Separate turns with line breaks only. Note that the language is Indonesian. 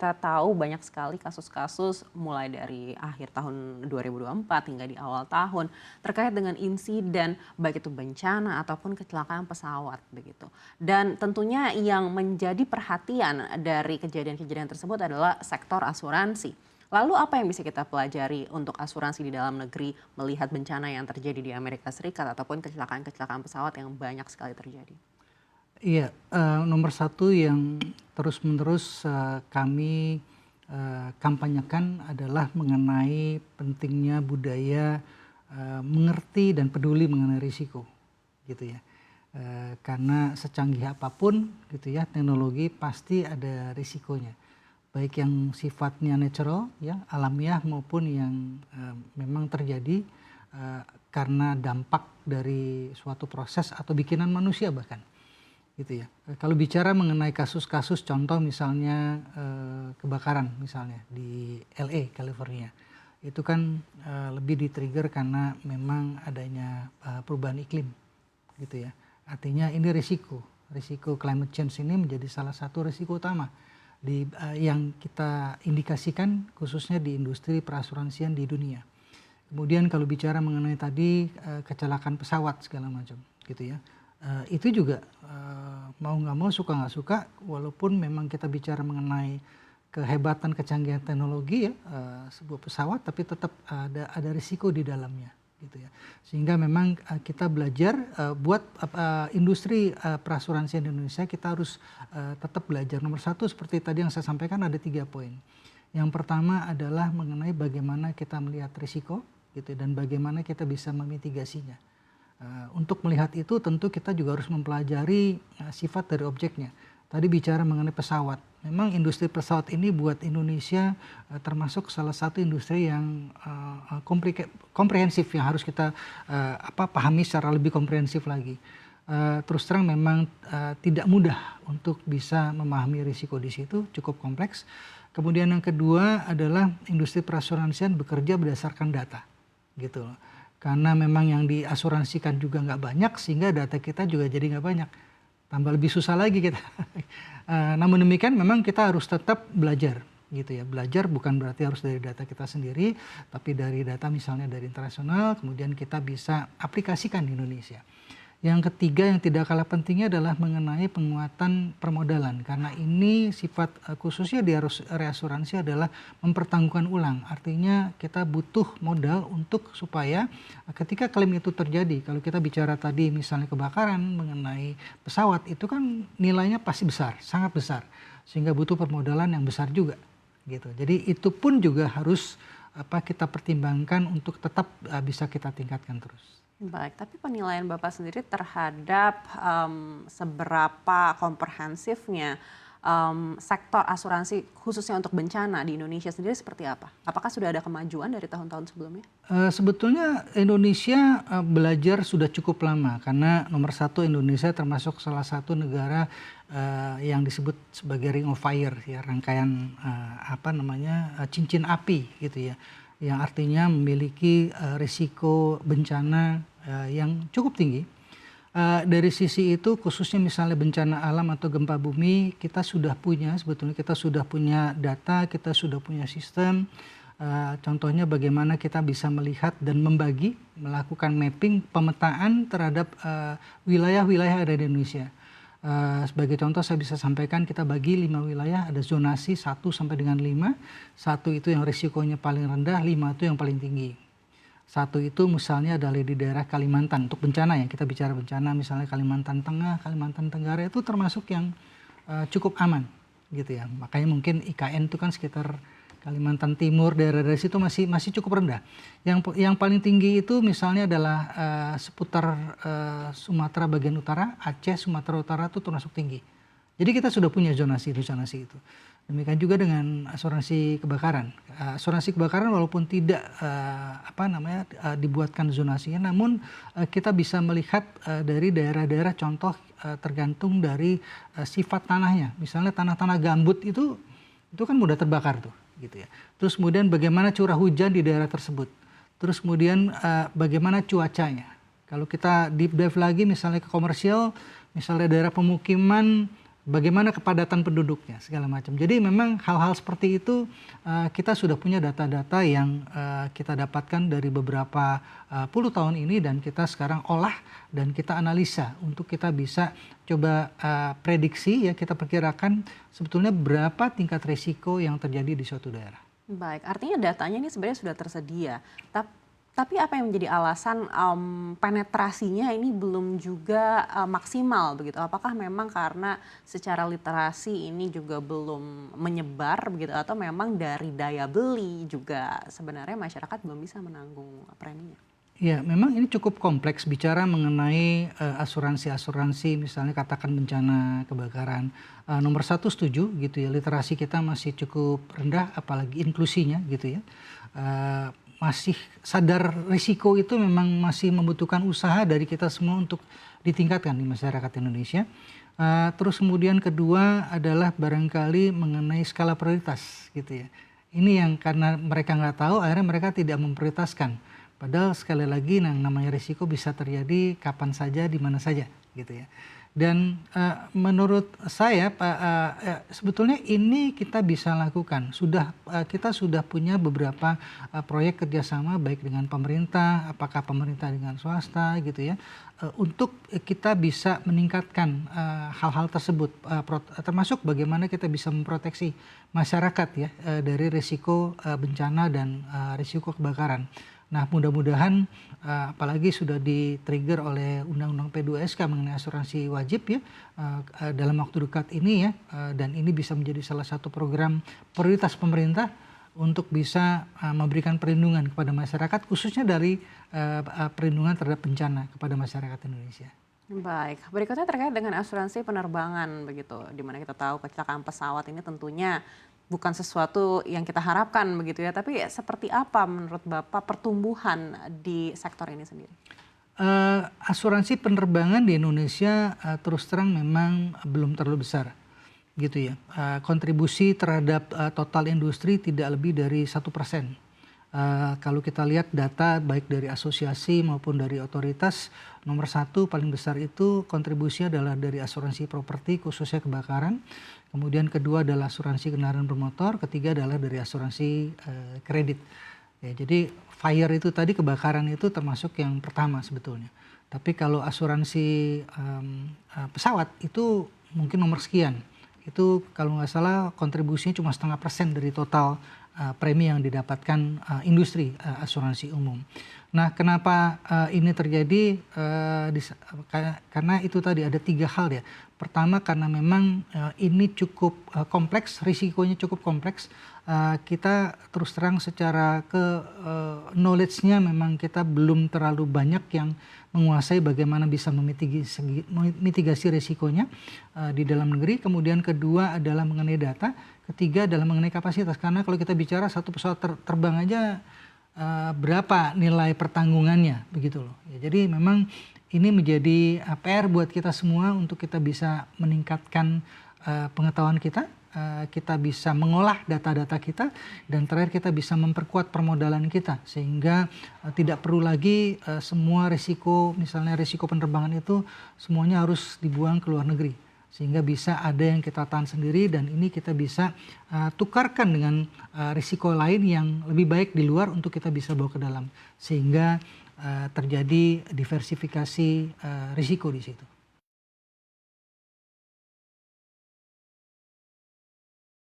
Kita tahu banyak sekali kasus-kasus mulai dari akhir tahun 2024 hingga di awal tahun terkait dengan insiden baik itu bencana ataupun kecelakaan pesawat begitu. Dan tentunya yang menjadi perhatian dari kejadian-kejadian tersebut adalah sektor asuransi. Lalu apa yang bisa kita pelajari untuk asuransi di dalam negeri melihat bencana yang terjadi di Amerika Serikat ataupun kecelakaan-kecelakaan pesawat yang banyak sekali terjadi?
Iya, nomor satu yang terus-menerus, kami, kampanyekan adalah mengenai pentingnya budaya, mengerti dan peduli mengenai risiko, gitu ya. Karena secanggih apapun gitu ya, teknologi pasti ada risikonya. Baik yang sifatnya natural ya, alamiah maupun yang, memang terjadi, karena dampak dari suatu proses atau bikinan manusia bahkan. Gitu ya. Kalau bicara mengenai kasus-kasus contoh misalnya, kebakaran misalnya di LA, California. Itu kan, lebih di-trigger karena memang adanya, perubahan iklim gitu ya. Artinya ini risiko climate change ini menjadi salah satu risiko utama yang kita indikasikan khususnya di industri perasuransian di dunia. Kemudian kalau bicara mengenai tadi, kecelakaan pesawat segala macam gitu ya. Itu juga, mau nggak mau, suka nggak suka, walaupun memang kita bicara mengenai kehebatan kecanggihan teknologi ya, sebuah pesawat, tapi tetap ada risiko di dalamnya gitu ya. Sehingga memang, kita belajar, buat industri, perasuransian di Indonesia kita harus, tetap belajar. Nomor satu seperti tadi yang saya sampaikan ada 3 poin. Yang pertama adalah mengenai bagaimana kita melihat risiko gitu dan bagaimana kita bisa memitigasinya. Untuk melihat itu tentu kita juga harus mempelajari, sifat dari objeknya. Tadi bicara mengenai pesawat, memang industri pesawat ini buat Indonesia, termasuk salah satu industri yang, komprehensif yang harus kita, pahami secara lebih komprehensif lagi. Terus terang memang, tidak mudah untuk bisa memahami risiko di situ, cukup kompleks. Kemudian yang kedua adalah industri perasuransian bekerja berdasarkan data, gitu loh. Karena memang yang diasuransikan juga nggak banyak, sehingga data kita juga jadi nggak banyak. Tambah lebih susah lagi kita. Namun demikian memang kita harus tetap belajar gitu ya. Belajar bukan berarti harus dari data kita sendiri, tapi dari data misalnya dari internasional, kemudian kita bisa aplikasikan di Indonesia. Yang ketiga yang tidak kalah pentingnya adalah mengenai penguatan permodalan. Karena ini sifat, khususnya di reasuransi adalah mempertanggungan ulang. Artinya kita butuh modal untuk supaya, ketika klaim itu terjadi, kalau kita bicara tadi misalnya kebakaran mengenai pesawat, itu kan nilainya pasti besar, sangat besar. Sehingga butuh permodalan yang besar juga gitu. Jadi itu pun juga harus kita pertimbangkan untuk tetap, bisa kita tingkatkan terus.
Baik, tapi penilaian Bapak sendiri terhadap, seberapa komprehensifnya, sektor asuransi khususnya untuk bencana di Indonesia sendiri seperti apa? Apakah sudah ada kemajuan dari tahun-tahun sebelumnya?
Sebetulnya Indonesia, belajar sudah cukup lama karena nomor satu Indonesia termasuk salah satu negara, yang disebut sebagai Ring of Fire ya, rangkaian, cincin api gitu ya. Yang artinya memiliki, risiko bencana, yang cukup tinggi. Dari sisi itu khususnya misalnya bencana alam atau gempa bumi, kita sudah punya sebetulnya data, kita sudah punya sistem. Contohnya bagaimana kita bisa melihat dan melakukan mapping, pemetaan terhadap, wilayah-wilayah yang ada di Indonesia. Sebagai contoh saya bisa sampaikan kita bagi 5 wilayah, ada zonasi 1 sampai dengan 5. 1 itu yang risikonya paling rendah, 5 itu yang paling tinggi. 1 itu misalnya adalah di daerah Kalimantan, untuk bencana ya, kita bicara bencana misalnya Kalimantan Tengah, Kalimantan Tenggara itu termasuk yang, cukup aman gitu ya. Makanya mungkin IKN itu kan sekitar Kalimantan Timur, daerah-daerah situ masih cukup rendah. Yang paling tinggi itu misalnya adalah, seputar, Sumatera bagian utara, Aceh, Sumatera Utara itu termasuk tinggi. Jadi kita sudah punya zonasi itu. Demikian juga dengan asuransi kebakaran. Asuransi kebakaran walaupun tidak, dibuatkan zonasinya, namun, kita bisa melihat, dari daerah-daerah contoh, tergantung dari, sifat tanahnya. Misalnya tanah-tanah gambut itu kan mudah terbakar tuh gitu ya. Terus kemudian bagaimana curah hujan di daerah tersebut. Terus kemudian, bagaimana cuacanya. Kalau kita deep dive lagi misalnya ke komersial, misalnya daerah pemukiman, bagaimana kepadatan penduduknya segala macam. Jadi memang hal-hal seperti itu kita sudah punya data-data yang kita dapatkan dari beberapa puluh tahun ini dan kita sekarang olah dan kita analisa untuk kita bisa coba prediksi ya, kita perkirakan sebetulnya berapa tingkat risiko yang terjadi di suatu daerah.
Baik, artinya datanya ini sebenarnya sudah tersedia. Tapi apa yang menjadi alasan penetrasinya ini belum juga maksimal begitu? Apakah memang karena secara literasi ini juga belum menyebar begitu, atau memang dari daya beli juga sebenarnya masyarakat belum bisa menanggung preminya?
Ya, memang ini cukup kompleks bicara mengenai asuransi-asuransi, misalnya katakan bencana kebakaran. Nomor satu setuju gitu ya, literasi kita masih cukup rendah, apalagi inklusinya gitu ya. Masih sadar risiko itu memang masih membutuhkan usaha dari kita semua untuk ditingkatkan di masyarakat Indonesia. Terus kemudian kedua adalah barangkali mengenai skala prioritas gitu ya. Ini yang karena mereka nggak tahu, akhirnya mereka tidak memprioritaskan. Padahal sekali lagi yang namanya risiko bisa terjadi kapan saja, di mana saja gitu ya. Dan menurut saya sebetulnya ini kita bisa lakukan. Kita sudah punya beberapa proyek kerjasama baik dengan pemerintah, apakah pemerintah dengan swasta gitu ya, untuk kita bisa meningkatkan hal-hal tersebut, termasuk bagaimana kita bisa memproteksi masyarakat ya dari risiko bencana dan risiko kebakaran. Nah, mudah-mudahan apalagi sudah di-trigger oleh Undang-Undang P2SK mengenai asuransi wajib ya dalam waktu dekat ini ya, dan ini bisa menjadi salah satu program prioritas pemerintah untuk bisa memberikan perlindungan kepada masyarakat, khususnya dari perlindungan terhadap bencana kepada masyarakat Indonesia.
Baik, berikutnya terkait dengan asuransi penerbangan begitu, di mana kita tahu kecelakaan pesawat ini tentunya bukan sesuatu yang kita harapkan begitu ya, tapi seperti apa menurut Bapak pertumbuhan di sektor ini sendiri?
Asuransi penerbangan di Indonesia terus terang memang belum terlalu besar gitu ya. Kontribusi terhadap total industri tidak lebih dari 1%. Kalau kita lihat data baik dari asosiasi maupun dari otoritas, nomor satu paling besar itu kontribusinya adalah dari asuransi properti khususnya kebakaran. Kemudian kedua adalah asuransi kendaraan bermotor, ketiga adalah dari asuransi kredit. Ya, jadi fire itu tadi, kebakaran itu termasuk yang pertama sebetulnya. Tapi kalau asuransi pesawat itu mungkin nomor sekian. Itu kalau nggak salah kontribusinya cuma 0,5% dari total premi yang didapatkan industri asuransi umum. Nah, kenapa ini terjadi? Karena itu tadi ada 3 hal ya. Pertama, karena memang ini cukup kompleks, risikonya cukup kompleks. Kita terus terang secara knowledge-nya memang kita belum terlalu banyak yang menguasai bagaimana bisa memitigasi risikonya di dalam negeri. Kemudian kedua adalah mengenai data. Ketiga adalah mengenai kapasitas. Karena kalau kita bicara satu pesawat terbang aja berapa nilai pertanggungannya begitu loh. Ya, jadi memang ini menjadi PR buat kita semua untuk kita bisa meningkatkan pengetahuan kita, kita bisa mengolah data-data kita, dan terakhir kita bisa memperkuat permodalan kita sehingga tidak perlu lagi semua risiko, misalnya risiko penerbangan itu semuanya harus dibuang ke luar negeri, sehingga bisa ada yang kita tahan sendiri dan ini kita bisa tukarkan dengan risiko lain yang lebih baik di luar untuk kita bisa bawa ke dalam, sehingga terjadi diversifikasi risiko di situ.